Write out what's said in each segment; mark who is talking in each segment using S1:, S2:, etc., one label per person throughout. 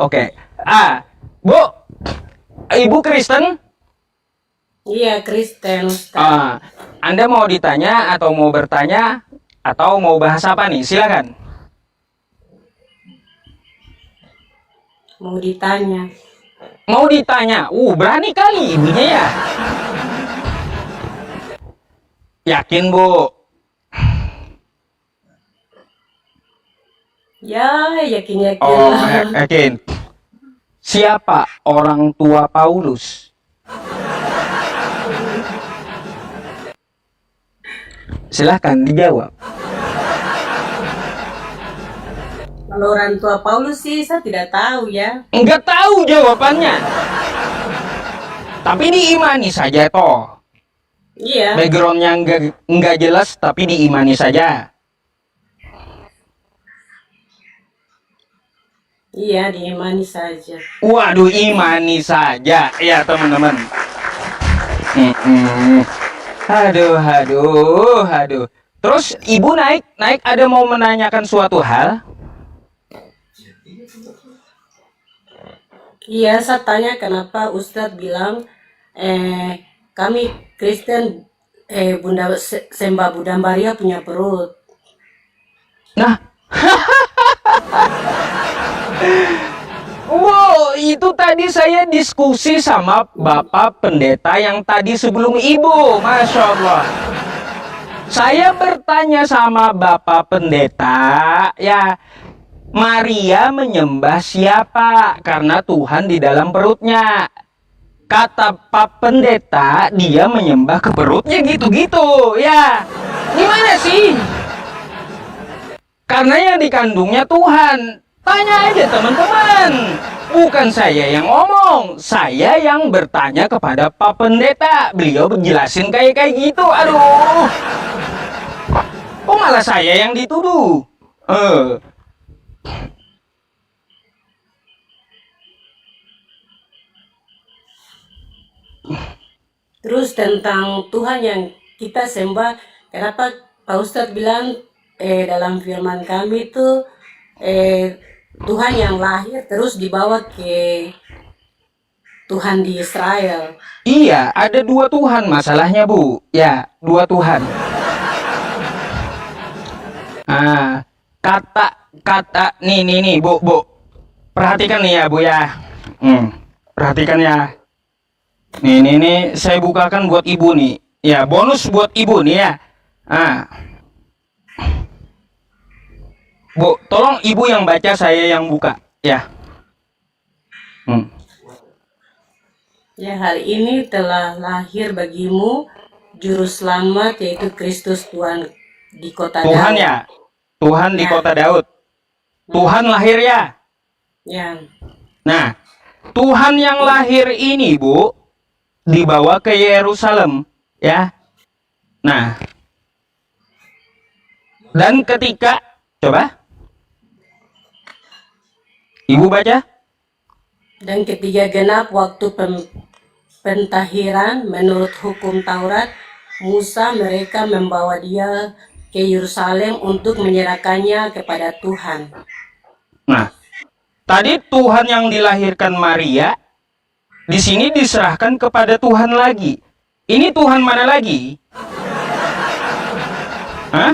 S1: Oke. Bu, Ibu Kristen?
S2: Iya, Kristen, Ustaz.
S1: Anda mau ditanya atau mau bertanya atau mau bahas apa nih? Silakan.
S2: Mau ditanya.
S1: Mau ditanya. Berani kali ibunya ya. Yakin, Bu?
S2: Ya, yakin-yakin
S1: Oh,
S2: lah.
S1: yakin. Siapa orang tua Paulus? Silahkan dijawab.
S2: Kalau orang tua Paulus sih saya tidak tahu ya.
S1: Enggak tahu jawabannya. Tapi diimani saja toh.
S2: Iya.
S1: Backgroundnya enggak jelas tapi diimani saja.
S2: Iya, diimani saja.
S1: Waduh, imani saja. Ya teman-teman. Aduh. Terus ibu naik ada mau menanyakan suatu hal?
S2: Iya, saya tanya kenapa Ustadz bilang kami Kristen Bunda Sembah Bunda Maria punya perut.
S1: Nah, wow, itu tadi saya diskusi sama Bapak Pendeta yang tadi sebelum Ibu, Masya Allah. Saya bertanya sama Bapak Pendeta, ya, Maria menyembah siapa? Karena Tuhan di dalam perutnya. Kata Pak Pendeta, dia menyembah ke perutnya gitu-gitu, ya. Gimana sih? Karena yang dikandungnya Tuhan. Tanya aja teman-teman. Bukan saya yang ngomong, saya yang bertanya kepada Pak Pendeta. Beliau menjelasin kayak gitu. Aduh. Kok malah saya yang dituduh?
S2: Terus tentang Tuhan yang kita sembah, kenapa Pak Ustadz bilang dalam firman kami itu Tuhan yang lahir terus dibawa ke Tuhan di Israel.
S1: Iya, ada dua Tuhan masalahnya, Bu. Ya, dua Tuhan. Kata nih, Bu. Perhatikan nih ya, Bu ya. Perhatikan ya. Nih, saya bukakan buat Ibu nih. Ya, bonus buat Ibu nih ya. Bu, tolong Ibu yang baca, saya yang buka. Ya.
S2: Ya, hari ini telah lahir bagimu Juru Selamat, yaitu Kristus Tuhan di kota
S1: Tuhan
S2: Daud.
S1: ya. Tuhan di kota Daud. Tuhan lahir ya.
S2: Ya,
S1: Nah, Tuhan yang lahir ini, Bu, dibawa ke Yerusalem, ya. Nah, dan ketika, coba, Ibu baca.
S2: dan ketiga genap waktu pentahiran menurut hukum Taurat Musa, mereka membawa dia ke Yerusalem untuk menyerahkannya kepada Tuhan.
S1: Nah, tadi Tuhan yang dilahirkan Maria di sini diserahkan kepada Tuhan lagi. Ini Tuhan mana lagi? Hah?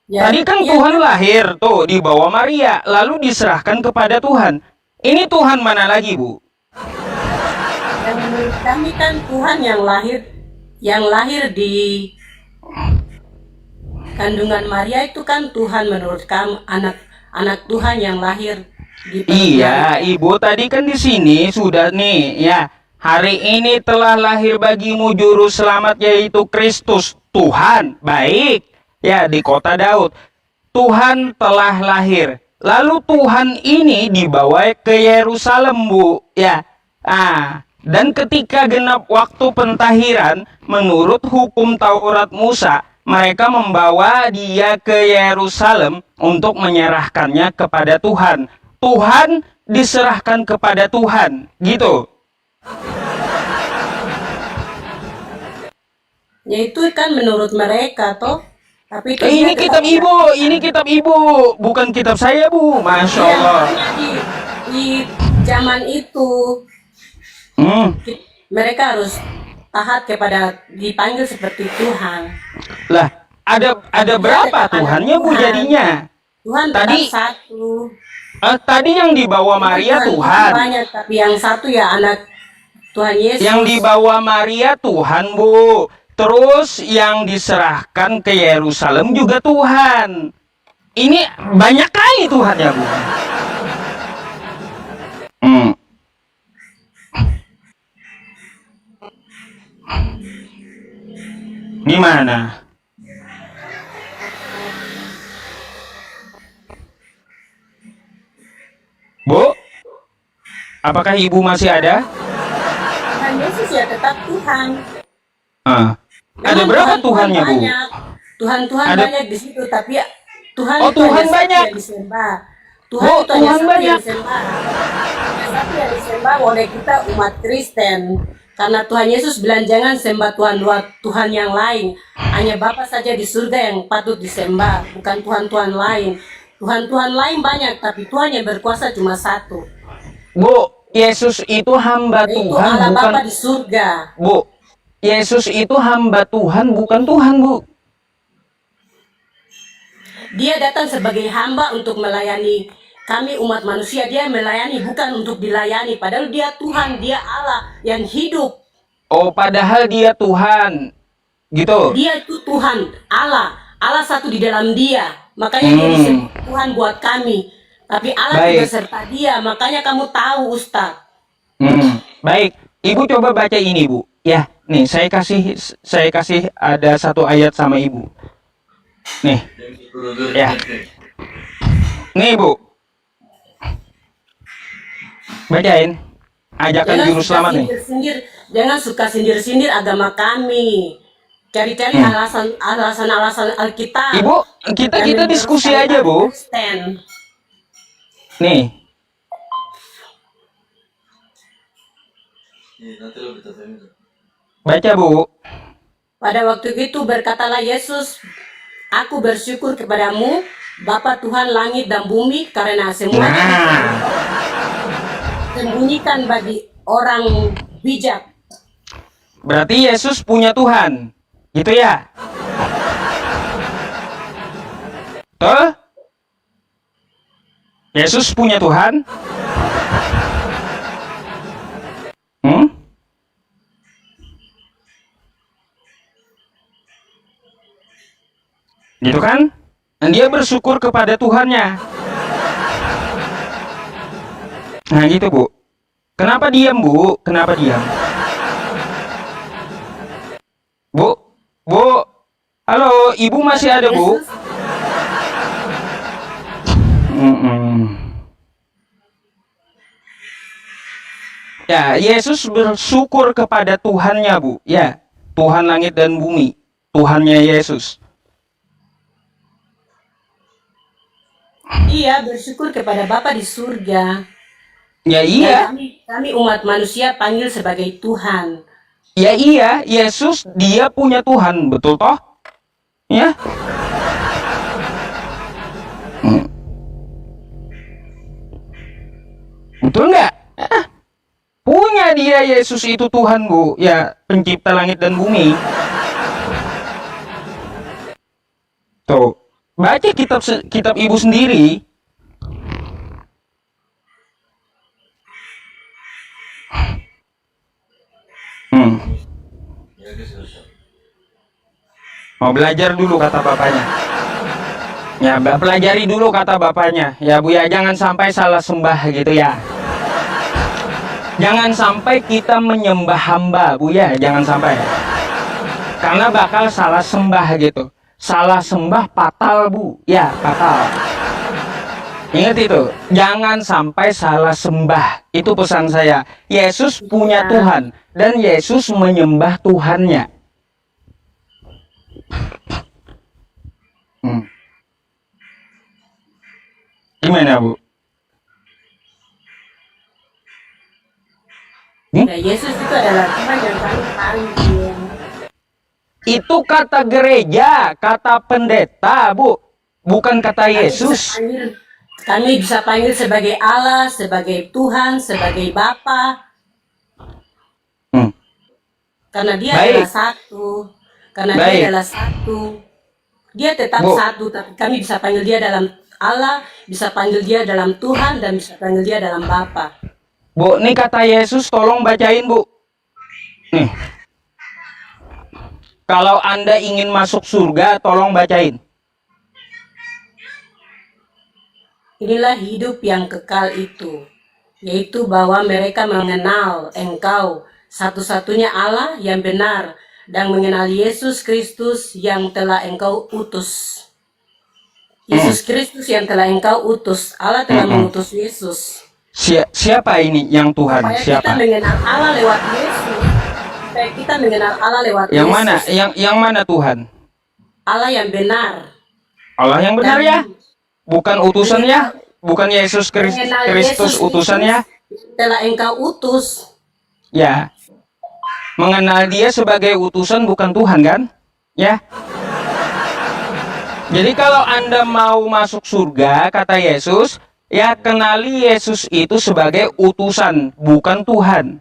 S2: Ya,
S1: Tadi kan
S2: ya,
S1: Tuhan lahir tuh dibawa Maria, lalu diserahkan kepada Tuhan. Ini Tuhan mana lagi, Bu?
S2: yang menurut kami kan Tuhan yang lahir di kandungan Maria itu kan Tuhan menurut kami, anak Tuhan yang lahir di perut
S1: Iya,
S2: Maria.
S1: Ibu tadi kan di sini sudah nih, ya. Hari ini telah lahir bagimu juru selamat yaitu Kristus, Tuhan, baik. Ya, di kota Daud. Tuhan telah lahir. Lalu Tuhan ini dibawa ke Yerusalem, Bu. Ya. Dan ketika genap waktu pentahiran, menurut hukum Taurat Musa, mereka membawa dia ke Yerusalem untuk menyerahkannya kepada Tuhan. Tuhan diserahkan kepada Tuhan, gitu.
S2: Ya itu kan menurut mereka toh. Tapi itu
S1: Ini
S2: dia
S1: kitab
S2: tetap
S1: Ibu, bukan kitab saya, Bu. Masya
S2: Iya,
S1: Allah.
S2: makanya di zaman itu
S1: Hmm.
S2: mereka harus taat kepada dipanggil seperti Tuhan.
S1: Lah, ada berapa Tuhannya Bu jadinya?
S2: Tuhan
S1: Tadi-
S2: tetap satu.
S1: Tadi yang dibawa Maria Tuhan.
S2: Banyak, tapi yang satu ya anak Tuhan Yesus.
S1: Yang dibawa Maria Tuhan, Bu. Terus yang diserahkan ke Yerusalem juga Tuhan. Ini banyak kali Tuhannya, Bu. Hmm. Gimana? Bu? Apakah Ibu masih ada?
S2: Tuhan Yesus ya tetap Tuhan.
S1: Ada
S2: Memang
S1: berapa Tuhannya, Bu?
S2: banyak. Tuhan
S1: Ada-
S2: banyak di situ, tapi Tuhan
S1: Oh,
S2: itu
S1: Tuhan
S2: hanya satu
S1: banyak.
S2: yang disembah. Tuhan
S1: Bu,
S2: itu hanya
S1: Tuhan
S2: satu
S1: banyak.
S2: yang disembah. Hanya satu yang disembah oleh kita umat Kristen. Karena Tuhan Yesus bilang jangan sembah Tuhan yang lain. Hanya Bapa saja di surga yang patut disembah, bukan Tuhan-Tuhan lain. Tuhan-Tuhan lain banyak, tapi Tuhan yang berkuasa cuma satu.
S1: Bu, Yesus itu hamba
S2: Yaitu
S1: Tuhan,
S2: Allah
S1: bukan
S2: Bapa di surga.
S1: Bu. Yesus itu hamba Tuhan, bukan Tuhan, Bu.
S2: Dia datang sebagai hamba untuk melayani kami umat manusia. Dia melayani bukan untuk dilayani. Padahal dia Tuhan, dia Allah yang hidup.
S1: Oh, padahal dia Tuhan. Gitu.
S2: Dia itu Tuhan, Allah. Allah satu di dalam dia. Makanya dia disebut Tuhan buat kami. Tapi Allah
S1: Baik.
S2: juga serta dia. Makanya kamu tahu, Ustaz.
S1: Baik, Ibu coba baca ini, Bu. Ya, nih saya kasih ada satu ayat sama Ibu. Nih. Ya. Nih, Bu. Bacain. Ajakan juru selamat nih.
S2: Jangan suka sindir-sindir agama kami. Cari-cari alasan Alkitab.
S1: Ibu, kita diskusi aja, Bu.
S2: Kristen.
S1: Nih. Baca, Bu.
S2: Pada waktu itu berkatalah Yesus, aku bersyukur kepadamu, Bapa Tuhan langit dan bumi, karena semua sembunyikan bagi orang bijak.
S1: Berarti Yesus punya Tuhan. Gitu ya? Tuh? Yesus punya Tuhan? Gitu kan? Dan dia bersyukur kepada Tuhannya. Nah gitu, Bu. Kenapa diam, Bu? Kenapa diam? Bu? Bu? Halo, Ibu masih ada, Bu?
S2: Yesus,
S1: Ya, Yesus bersyukur kepada Tuhannya, Bu. Ya, Tuhan langit dan bumi. Tuhannya Yesus.
S2: iya bersyukur kepada Bapa di surga.
S1: Ya iya,
S2: Dan kami umat manusia panggil sebagai Tuhan.
S1: ya iya, Yesus dia punya Tuhan, betul toh? Ya. Betul nggak? Punya dia Yesus itu Tuhan, Bu. Ya, pencipta langit dan bumi. Tuh, baca kitab Ibu sendiri. Mau belajar dulu kata bapaknya. Ya, pelajari dulu kata bapaknya. Ya, Bu ya, jangan sampai salah sembah gitu ya. Jangan sampai kita menyembah hamba, Bu ya, jangan sampai. Karena bakal salah sembah gitu. Salah sembah fatal, Bu. Ya, fatal. Ingat itu, jangan sampai salah sembah. Itu pesan saya. Yesus punya Tuhan dan Yesus menyembah Tuhannya. Gimana, Bu?
S2: Ya, Yesus itu adalah Tuhan yang kami panggil.
S1: Itu kata gereja, kata pendeta, Bu. Bukan kata Yesus.
S2: Kami bisa panggil sebagai Allah, sebagai Tuhan, sebagai Bapa,
S1: Hmm.
S2: karena Dia
S1: Baik.
S2: adalah satu. Karena Dia
S1: Baik.
S2: adalah satu. Dia tetap
S1: Bu.
S2: satu, tapi kami bisa panggil Dia dalam Allah, bisa panggil Dia dalam Tuhan, dan bisa panggil Dia dalam Bapa.
S1: Bu, nih kata Yesus, tolong bacain, Bu. Nih. Kalau Anda ingin masuk surga, tolong bacain.
S2: Inilah hidup yang kekal itu, yaitu bahwa mereka mengenal Engkau, satu-satunya Allah yang benar, dan mengenal Yesus Kristus yang telah Engkau utus. Yesus Kristus yang telah Engkau utus. Allah telah mengutus Yesus.
S1: Siapa ini yang Tuhan?
S2: Supaya
S1: Siapa?
S2: kita mengenal Allah lewat Yesus. Supaya kita mengenal Allah lewat
S1: Yang
S2: Yesus.
S1: mana? Yang mana Tuhan?
S2: Allah yang benar.
S1: Allah yang benar ya? Bukan utusannya? Bukan Yesus
S2: Mengenal
S1: Kristus
S2: Yesus
S1: utusannya?
S2: telah Engkau utus.
S1: Ya. Mengenal dia sebagai utusan bukan Tuhan kan? Ya. Jadi kalau Anda mau masuk surga, kata Yesus, ya kenali Yesus itu sebagai utusan, bukan Tuhan.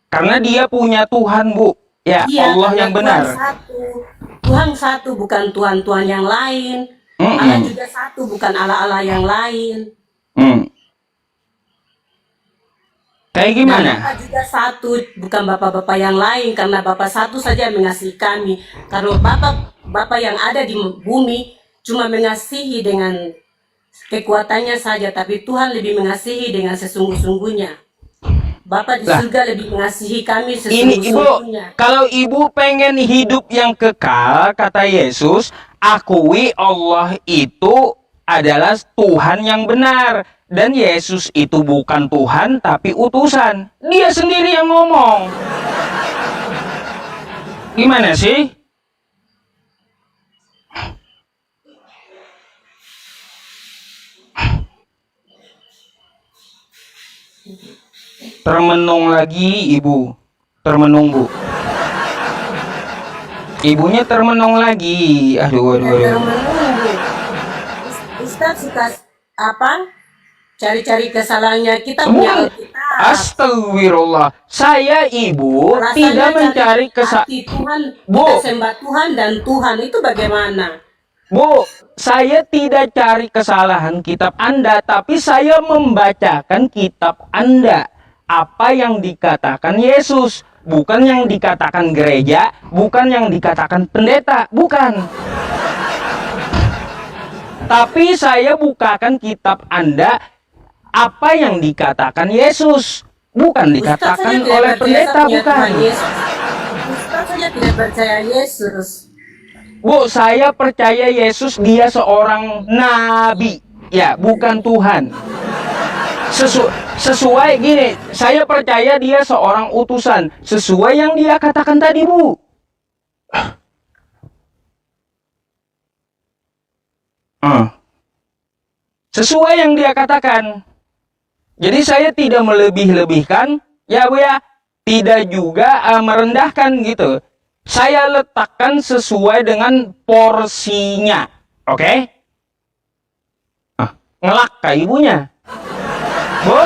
S1: Karena dia punya Tuhan, Bu. Ya,
S2: Iya,
S1: Allah
S2: karena
S1: yang benar.
S2: Tuhan satu. Tuhan satu, bukan Tuhan-Tuhan yang lain. Allah juga satu, bukan Allah-Allah yang lain.
S1: Kayak
S2: Nah,
S1: gimana?
S2: Bapa juga satu, bukan Bapak-Bapak yang lain, karena Bapa satu saja mengasihi kami. Kalau Bapak yang ada di bumi cuma mengasihi dengan kekuatannya saja, tapi Tuhan lebih mengasihi dengan sesungguh-sungguhnya. Bapa di
S1: Lah.
S2: surga lebih mengasihi kami
S1: Ini Ibu,
S2: sesungguh-sungguhnya.
S1: kalau Ibu pengen hidup yang kekal, kata Yesus, akui Allah itu adalah Tuhan yang benar. Dan Yesus itu bukan Tuhan, tapi utusan. Dia sendiri yang ngomong. Gimana sih? Termenung lagi, Ibu. Termenung, Bu. Ibunya termenung lagi. Aduh.
S2: Menunggu. Ustaz suka apa? Cari-cari kesalahannya. Kita punya Alkitab.
S1: Astagfirullah. Saya, Ibu,
S2: Rasanya
S1: tidak mencari
S2: hati Tuhan.
S1: Bu.
S2: Kita sembah Tuhan dan Tuhan itu bagaimana?
S1: Bu, saya tidak cari kesalahan kitab Anda, tapi saya membacakan kitab Anda. Apa yang dikatakan Yesus, bukan yang dikatakan gereja, bukan yang dikatakan pendeta, bukan. Tapi saya bukakan kitab Anda, apa yang dikatakan Yesus, bukan dikatakan oleh pendeta, bukan.
S2: Ustaz saja tidak percaya Yesus.
S1: Bu, saya percaya Yesus dia seorang nabi, ya, bukan Tuhan. Sesuai gini, saya percaya dia seorang utusan, sesuai yang dia katakan tadi, Bu. Sesuai yang dia katakan. Jadi saya tidak melebih-lebihkan, ya Bu ya, tidak juga merendahkan gitu. Saya letakkan sesuai dengan porsinya, oke? Ngelak kah ibunya? Bu,